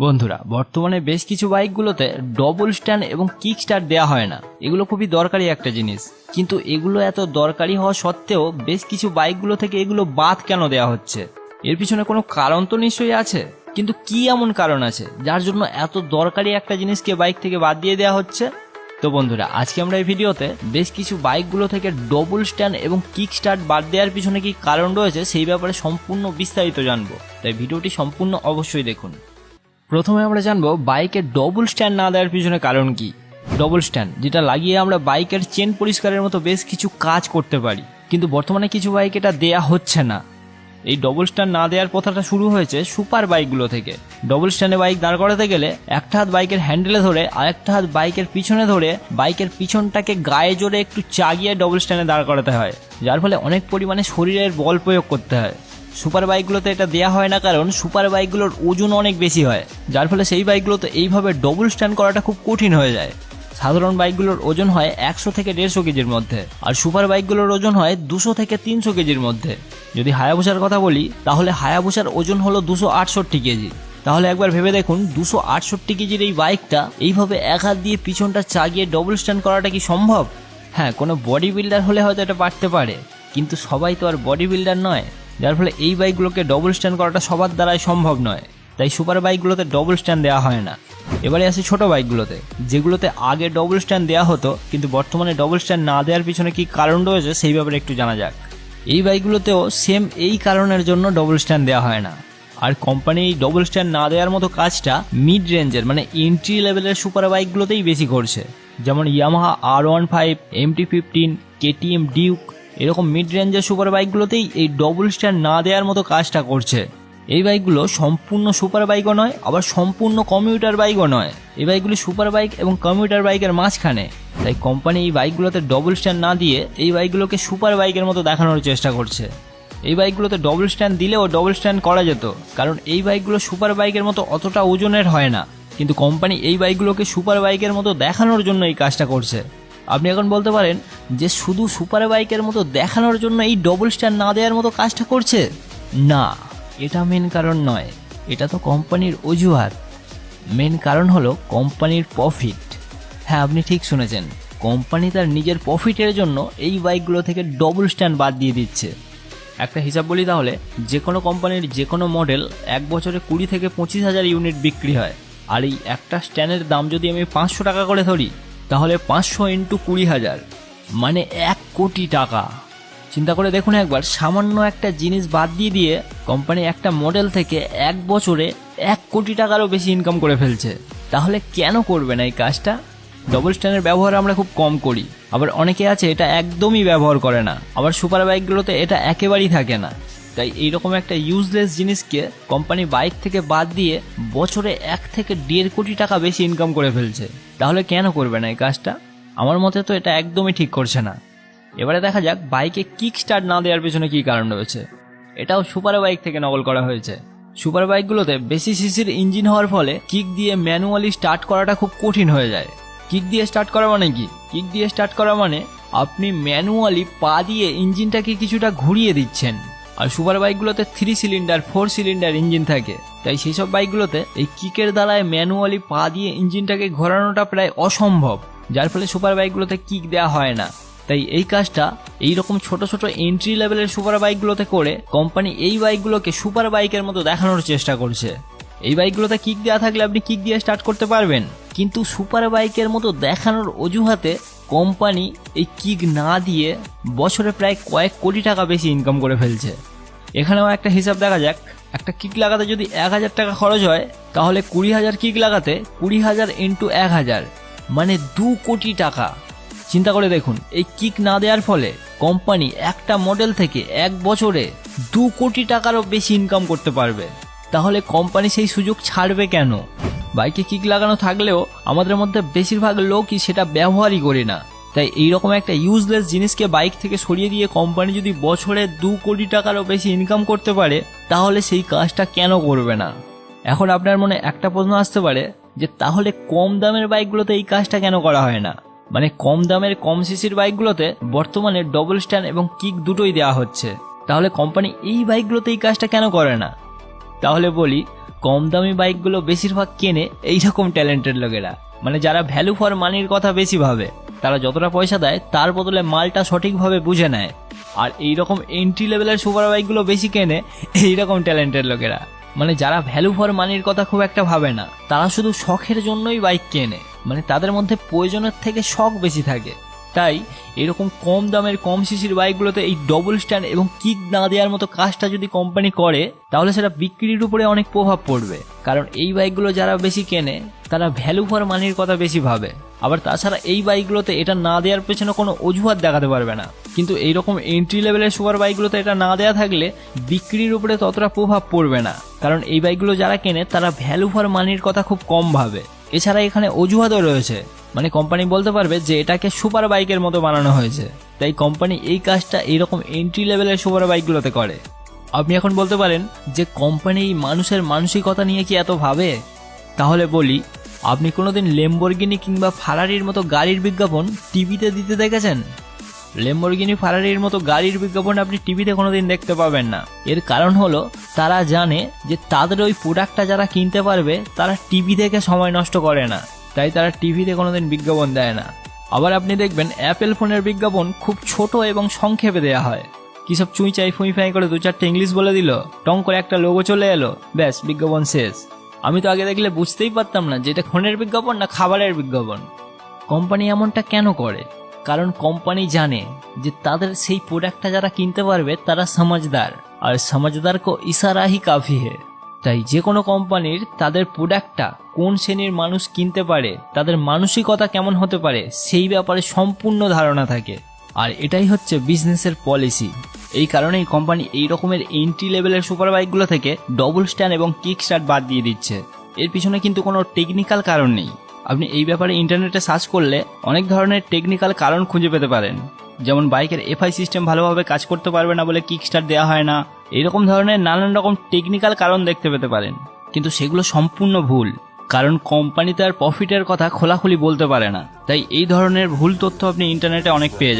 বন্ধুরা, বর্তমানে বেশ কিছু বাইকগুলোতে ডবল স্ট্যান্ড এবং কিক স্টার্ট দেওয়া হয় না। এগুলো খুবই দরকারি একটা জিনিস, কিন্তু এগুলো এত দরকারি হওয়া সত্ত্বেও বেশ কিছু বাইকগুলো থেকে এগুলো বাদ কেন দেওয়া হচ্ছে? এর পিছনে কোনো কারণ তো নিশ্চয়ই আছে, কিন্তু কি এমন কারণ আছে যার জন্য এত দরকারি একটা জিনিসকে বাইক থেকে বাদ দিয়ে দেওয়া হচ্ছে? তো বন্ধুরা, আজকে আমরা এই ভিডিওতে বেশ কিছু বাইকগুলো থেকে ডবল স্ট্যান্ড এবং কিক স্টার্ট বাদ দেওয়ার পিছনে কি কারণ রয়েছে সেই ব্যাপারে সম্পূর্ণ বিস্তারিত জানবো, তাই ভিডিওটি সম্পূর্ণ অবশ্যই দেখুন। প্রথমে আমরা জানবো বাইকে ডবল স্ট্যান্ড না দেওয়ার পিছনে কারণ কি। ডবল স্ট্যান্ড যেটা লাগিয়ে আমরা বাইকের চেন পরিষ্কারের মতো বেশ কিছু কাজ করতে পারি, কিন্তু বর্তমানে কিছু বাইক এটা দেয়া হচ্ছে না। এই ডবল স্ট্যান্ড না দেওয়ার কথাটা শুরু হয়েছে সুপার বাইকগুলো থেকে। ডবল স্ট্যান্ডে বাইক দাঁড় করাতে গেলে একটা হাত বাইকের হ্যান্ডেলে ধরে আরেকটা হাত বাইকের পিছনে ধরে বাইকের পিছনটাকে গায়ে জোরে একটু চাগিয়ে ডবল স্ট্যান্ডে দাঁড় করাতে হয়, যার ফলে অনেক পরিমাণে শরীরের বল প্রয়োগ করতে হয়। সুপার বাইকগুলোতে এটা দেওয়া হয় না, কারণ সুপার বাইকগুলোর ওজন অনেক বেশি হয়, যার ফলে সেই বাইকগুলোতে এইভাবে ডবল স্ট্যান্ড করাটা খুব কঠিন হয়ে যায়। সাধারণ বাইকগুলোর ওজন হয় 100 থেকে 150 কেজির মধ্যে, আর সুপার বাইকগুলোর ওজন হয় 200 থেকে 300 কেজির মধ্যে। যদি হায়াবুসার কথা বলি, তাহলে হায়াবুসার ওজন হলো 268 কেজি। তাহলে একবার ভেবে দেখুন, 268 কেজির এই বাইকটা এইভাবে এক হাত দিয়ে পিছনটা চাগিয়ে ডবল স্ট্যান্ড করাটা কি সম্ভব? হ্যাঁ, কোনো বডি বিল্ডার হলে হয়তো এটা পারতে পারে, কিন্তু সবাই তো আর বডি বিল্ডার নয়, যার ফলে এই বাইকগুলোকে ডবল স্ট্যান্ড করাটা সবার দ্বারাই সম্ভব নয়। তাই সুপার বাইকগুলোতে ডবল স্ট্যান্ড দেওয়া হয় না। এবারে আসি ছোট বাইকগুলোতে, যেগুলোতে আগে ডবল স্ট্যান্ড দেওয়া হতো, কিন্তু বর্তমানে ডবল স্ট্যান্ড না দেওয়ার পিছনে কি কারণ রয়েছে সেই ব্যাপারে একটু জানা যাক। এই বাইকগুলোতেও সেম এই কারণের জন্য ডবল স্ট্যান্ড দেওয়া হয় না। আর কোম্পানি এই ডবল স্ট্যান্ড না দেওয়ার মতো কাজটা মিড রেঞ্জের মানে এন্ট্রি লেভেলের সুপার বাইকগুলোতেই বেশি করছে, যেমন Yamaha R15, MT-15, KTM Duke, এরকম মিড রেঞ্জের সুপার বাইকগুলোতেই এই ডবল স্ট্যান্ড না দেওয়ার মতো কাজটা করছে। এই বাইকগুলো সম্পূর্ণ সুপার বাইকও নয়, আবার সম্পূর্ণ কমিউটার বাইকও নয়। এই বাইকগুলি সুপার বাইক এবং কমিউটার বাইকের মাঝখানে। তাই কোম্পানি এই বাইকগুলোতে ডবল স্ট্যান্ড না দিয়ে এই বাইকগুলোকে সুপার বাইকের মতো দেখানোর চেষ্টা করছে। এই বাইকগুলোতে ডবল স্ট্যান্ড দিলেও ডবল স্ট্যান্ড করা যেত, কারণ এই বাইকগুলো সুপার বাইকের মতো অতটা ওজনের হয় না, কিন্তু কোম্পানি এই বাইকগুলোকে সুপার বাইকের মতো দেখানোর জন্য এই কাজটা করছে। আপনি এখন বলতে পারেন যে শুধু সুপার বাইকের মতো দেখানোর জন্য এই ডবল স্ট্যান্ড না দেওয়ার মতো কাজটা করছে। না, এটা মেন কারণ নয়, এটা তো কোম্পানির অজুহাত। মেন কারণ হলো কোম্পানির প্রফিট। হ্যাঁ, আপনি ঠিক শুনেছেন, কোম্পানি তার নিজের প্রফিটের জন্য এই বাইকগুলো থেকে ডবল স্ট্যান্ড বাদ দিয়ে দিচ্ছে। একটা হিসাব বলি তাহলে, যে কোনো কোম্পানির যে কোনো মডেল এক বছরে 20 থেকে 25,000 ইউনিট বিক্রি হয়, আর এই একটা স্ট্যান্ডের দাম যদি আমি 500 টাকা করে ধরি, তাহলে 500 × 20,000 মানে 1 কোটি টাকা। চিন্তা করে দেখুন একবার, সামান্য একটা জিনিস বাদ দিয়ে দিয়ে কোম্পানি একটা মডেল থেকে এক বছরে 1 কোটি টাকারও বেশি ইনকাম করে ফেলছে। তাহলে কেন করবে না এই কাজটা? ডবল স্ট্যান্ডের ব্যবহার আমরা খুব কম করি, আবার অনেকে আছে এটা একদমই ব্যবহার করে না, আবার সুপার বাইকগুলোতে এটা একেবারেই থাকে না। তাই এইরকম একটা ইউজলেস জিনিসকে কোম্পানি বাইক থেকে বাদ দিয়ে বছরে 1 থেকে 1.5 কোটি টাকা বেশি ইনকাম করে ফেলছে। তাহলে কেন করবে না এই কাজটা? আমার মতে তো এটা একদমই ঠিক করছে না। এবারে দেখা যাক বাইকে কিক স্টার্ট না দেওয়ার পিছনে কি কারণ রয়েছে। এটাও সুপার বাইক থেকে নকল করা হয়েছে। সুপার বাইকগুলোতে বেশি সিসির ইঞ্জিন হওয়ার ফলে কিক দিয়ে ম্যানুয়ালি স্টার্ট করাটা খুব কঠিন হয়ে যায়। কিক দিয়ে স্টার্ট করা মানে কি? কিক দিয়ে স্টার্ট করা মানে আপনি ম্যানুয়ালি পা দিয়ে ইঞ্জিনটাকে কিছুটা ঘুরিয়ে দিচ্ছেন। আর সুপার বাইকগুলোতে 3 সিলিন্ডার 4 সিলিন্ডার ইঞ্জিন থাকে, তাই সেই সব বাইকগুলোতে এই কিকের দ্বারায় ম্যানুয়ালি পা দিয়ে ইঞ্জিনটাকে ঘোরানোটা প্রায় অসম্ভব, যার ফলে সুপার বাইকগুলোতে কিক দেওয়া হয় না। তাই এই কাজটা এইরকম ছোট ছোট এন্ট্রি লেভেলের সুপার বাইকগুলোতে করে কোম্পানি এই বাইকগুলোকে সুপার বাইকের মতো দেখানোর চেষ্টা করছে। এই বাইকগুলোতে কিক দেওয়া থাকলে আপনি কিক দিয়ে স্টার্ট করতে পারবেন, কিন্তু সুপার বাইকের মতো দেখানোর অজুহাতে কোম্পানি এই কিক না দিয়ে বছরে প্রায় কয়েক কোটি টাকা বেশি ইনকাম করে ফেলছে। এখানেও একটা হিসাব দেখা যাক। একটা কিক লাগাতে যদি 1000 টাকা খরচ হয়, তাহলে 20,000 কিক লাগাতে 20,000 × 1000 মানে 2 কোটি টাকা। চিন্তা করে দেখুন, এই কিক না দেওয়ার ফলে কোম্পানি একটা মডেল থেকে এক বছরে 2 কোটি টাকারও বেশি ইনকাম করতে পারবে। তাহলে কোম্পানি সেই সুযোগ ছাড়বে কেন? বাইকে কিক লাগানো থাকলেও আমাদের মধ্যে বেশিরভাগ লোকই সেটা ব্যবহারই করি না। তাই এইরকম একটা ইউজলেস জিনিসকে বাইক থেকে সরিয়ে দিয়ে কোম্পানি যদি বছরে 2 কোটি টাকারও বেশি ইনকাম করতে পারে, তাহলে সেই কাজটা কেন করবে না? এখন আপনার মনে একটা প্রশ্ন আসতে পারে যে তাহলে কম দামের বাইকগুলোতে এই কাজটা কেন করা হয় না? মানে কম দামের কম সিসির বাইকগুলোতে বর্তমানে ডবল স্ট্যান্ড এবং কিক দুটোই দেওয়া হচ্ছে, তাহলে কোম্পানি এই বাইকগুলোতে এই কাজটা কেন করে না? তাহলে বলি, কম দামি বাইকগুলো বেশিরভাগ কেনে এইরকম ট্যালেন্টেড লোকেরা, মানে যারা ভ্যালু ফর মানির কথা বেশি ভাবে। তারা যতটা পয়সা দেয় তার বদলে মালটা সঠিকভাবে বুঝে নেয়। আর এইরকম এন্ট্রি লেভেলের সুপার বাইকগুলো বেশি কেনে এইরকম ট্যালেন্টেড লোকেরা, মানে যারা ভ্যালু ফর মানির কথা খুব একটা ভাবে না। তারা শুধু শখের জন্যই বাইক কেনে, মানে তাদের মধ্যে প্রয়োজনের থেকে শখ বেশি থাকে। তাই এরকম কম দামের কম সিসির বাইকগুলোতে এই ডবল স্ট্যান্ড এবং কিক না দেওয়ার মতো কাজটা যদি কোম্পানি করে, তাহলে সেটা বিক্রির উপরে অনেক প্রভাব পড়বে। কারণ এই বাইকগুলো যারা বেশি কেনে তারা ভ্যালু ফর মানির কথা বেশি ভাবে। আবার তাছাড়া এই বাইকগুলোতে এটা না দেওয়ার পেছনে কোনো অজুহাত দেখাতে পারবে না। কিন্তু এইরকম এন্ট্রি লেভেলের সুপার বাইকগুলোতে এটা না দেওয়া থাকলে বিক্রির উপরে ততটা প্রভাব পড়বে না। কারণ এই বাইকগুলো যারা কেনে তারা ভ্যালু ফর মানির কথা খুব কম ভাবে। এছাড়া এখানে অজুহাতও রয়েছে, মানে কোম্পানি বলতে পারবে যে এটাকে সুপার বাইকের মতো বানানো হয়েছে। তাই কোম্পানি এই কাজটা এইরকম এন্ট্রি লেভেলের সুপার বাইকগুলোতে করে। আপনি এখন বলতে পারেন যে কোম্পানি মানুষের মানসিকতা নিয়ে কি এত ভাবে? তাহলে বলি, আপনি কোনোদিন ল্যাম্বরগিনি কিংবা ফারারির মতো গাড়ির বিজ্ঞাপন টিভিতে দিতে দেখেছেন? ল্যাম্বরগিনি ফারারির মতো গাড়ির বিজ্ঞাপন আপনি টিভিতে কোনোদিন দেখতে পাবেন না। এর কারণ হলো তারা জানে যে তাদের ওই প্রোডাক্টটা যারা কিনতে পারবে তারা টিভি দেখে সময় নষ্ট করে না, তাই তারা টিভিতে কোনোদিন বিজ্ঞাপন দেয় না। আবার আপনি দেখবেন অ্যাপেল ফোনের বিজ্ঞাপন খুব ছোট এবং সংক্ষেপে দেওয়া হয়। কী সব চুঁই ফুঁই ফাই করে 2-4টা ইংলিশ বলে দিল, টং করে একটা লোগো চলে এলো, ব্যাস বিজ্ঞাপন শেষ। আমি তো আগে দেখলে বুঝতেই পারতাম না যে এটা ফোনের বিজ্ঞাপন না খাবারের বিজ্ঞাপন। কোম্পানি এমনটা কেন করে? কারণ কোম্পানি জানে যে তাদের সেই প্রোডাক্টটা যারা কিনতে পারবে তারা সমাজদার, আর সমাজদার কো ইশারা হি কাফি হে। তাই যে কোনো কোম্পানির তাদের প্রোডাক্টটা কোন শ্রেণীর মানুষ কিনতে পারে, তাদের মানসিকতা কেমন হতে পারে সেই ব্যাপারে সম্পূর্ণ ধারণা থাকে। আর এটাই হচ্ছে বিজনেসের পলিসি। এই কারণেই কোম্পানি এই রকমের এন্ট্রি লেভেলের সুপার বাইকগুলো থেকে ডবল স্ট্যান্ড এবং কিক স্টার্ট বাদ দিয়ে দিচ্ছে। এর পিছনে কিন্তু কোনো টেকনিক্যাল কারণ নেই। আপনি এই ব্যাপারে ইন্টারনেটে সার্চ করলে অনেক ধরনের টেকনিক্যাল কারণ খুঁজে পেতে পারেন, যেমন বাইকের এফআই সিস্টেম ভালোভাবে কাজ করতে পারবে না বলে কিক স্টার্ট দেওয়া হয় না, এরকম ধরনের নানান রকম টেকনিক্যাল কারণ দেখতে পেতে পারেন। কিন্তু সেগুলো সম্পূর্ণ ভুল, কারণ কোম্পানি তার প্রফিটের কথা খোলাখুলি বলতে পারে না। তাই এই ধরনের ভুল তথ্য আপনি ইন্টারনেটে অনেক পেয়ে যাবেন।